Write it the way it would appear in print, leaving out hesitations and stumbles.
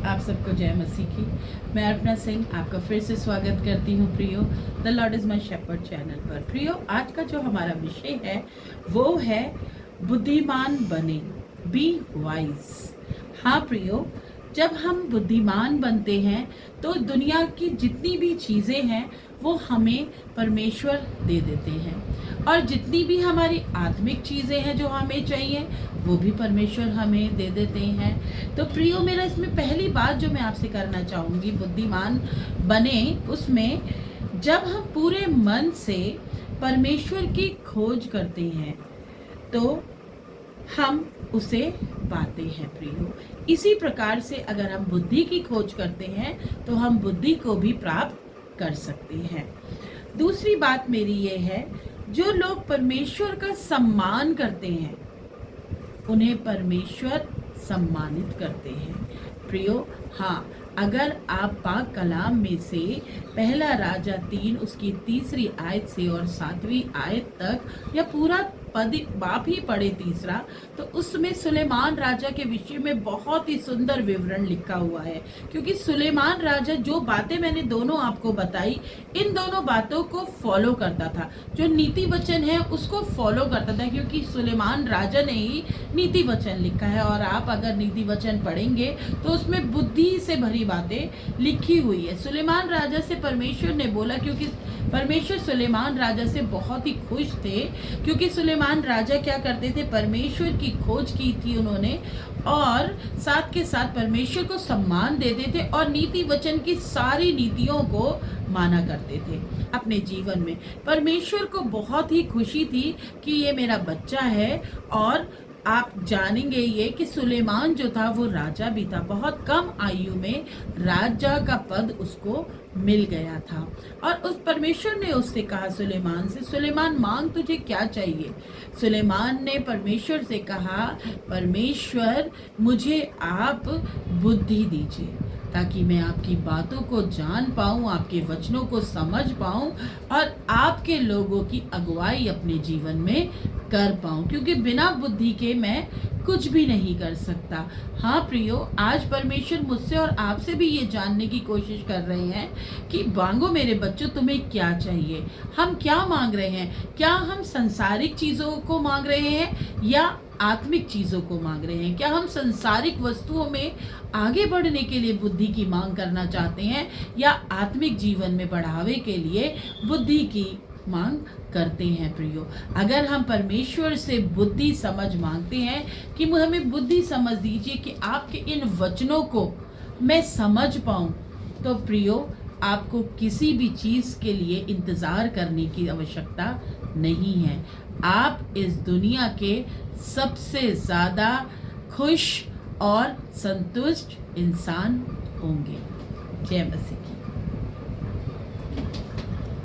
आप सबको जय मसीह की। मैं अर्पणा सिंह आपका फिर से स्वागत करती हूँ प्रियो, the lord is my shepherd channel पर। प्रियो, आज का जो हमारा विषय है वो है बुद्धिमान बने, बी वाइज। हाँ प्रियो, जब हम बुद्धिमान बनते हैं तो दुनिया की जितनी भी चीज़ें हैं वो हमें परमेश्वर दे देते हैं, और जितनी भी हमारी आत्मिक चीज़ें हैं जो हमें चाहिए वो भी परमेश्वर हमें दे देते हैं। तो प्रियो, मेरा इसमें पहली बात जो मैं आपसे करना चाहूँगी, बुद्धिमान बने उसमें जब हम पूरे मन से परमेश्वर की खोज करते हैं तो हम उसे पाते हैं प्रियो। इसी प्रकार से अगर हम बुद्धि की खोज करते हैं तो हम बुद्धि को भी प्राप्त कर सकते हैं। दूसरी बात मेरी ये है, जो लोग परमेश्वर का सम्मान करते हैं उन्हें परमेश्वर सम्मानित करते हैं प्रियो। हाँ, अगर आप पाक कलाम में से पहला राजा 3 उसकी 3री आयत से और 7वीं आयत तक या पूरा पद बाप ही पढ़े तीसरा, तो उसमें सुलेमान राजा के विषय में बहुत ही सुंदर विवरण लिखा हुआ है। क्योंकि सुलेमान राजा जो बातें मैंने दोनों आपको बताई, इन दोनों बातों को फॉलो करता था। जो नीति वचन है उसको फॉलो करता था, क्योंकि सुलेमान राजा ने ही नीति वचन लिखा है। और आप अगर नीति वचन पढ़ेंगे तो उसमें बुद्धि से भरी बातें लिखी हुई है। सुलेमान राजा से परमेश्वर ने बोला, क्योंकि परमेश्वर सुलेमान राजा से बहुत ही खुश थे, क्योंकि सुलेमान राजा क्या करते थे, परमेश्वर की खोज की थी उन्होंने, और साथ के साथ परमेश्वर को सम्मान देते थे और नीति वचन की सारी नीतियों को माना करते थे अपने जीवन में। परमेश्वर को बहुत ही खुशी थी कि ये मेरा बच्चा है। और आप जानेंगे ये कि सुलेमान जो था वो राजा भी था, बहुत कम आयु में राजा का पद उसको मिल गया था। और उस परमेश्वर ने उससे कहा सुलेमान से, सुलेमान मांग तुझे क्या चाहिए। सुलेमान ने परमेश्वर से कहा, परमेश्वर मुझे आप बुद्धि दीजिए ताकि मैं आपकी बातों को जान पाऊं, आपके वचनों को समझ पाऊं और आपके लोगों की अगुवाई अपने जीवन में कर पाऊं, क्योंकि बिना बुद्धि के मैं कुछ भी नहीं कर सकता। हाँ प्रियो, आज परमेश्वर मुझसे और आपसे भी ये जानने की कोशिश कर रहे हैं कि मांगो मेरे बच्चों, तुम्हें क्या चाहिए। हम क्या मांग रहे हैं? क्या हम संसारिक चीज़ों को मांग रहे हैं या आत्मिक चीज़ों को मांग रहे हैं? क्या हम संसारिक वस्तुओं में आगे बढ़ने के लिए बुद्धि की मांग करना चाहते हैं या आत्मिक जीवन में बढ़ावे के लिए बुद्धि की मांग करते हैं प्रियो? अगर हम परमेश्वर से बुद्धि समझ मांगते हैं कि हमें बुद्धि समझ दीजिए कि आपके इन वचनों को मैं समझ पाऊं, तो प्रियो आपको किसी भी चीज़ के लिए इंतज़ार करने की आवश्यकता नहीं है। आप इस दुनिया के सबसे ज़्यादा खुश और संतुष्ट इंसान होंगे। जय मसीह की।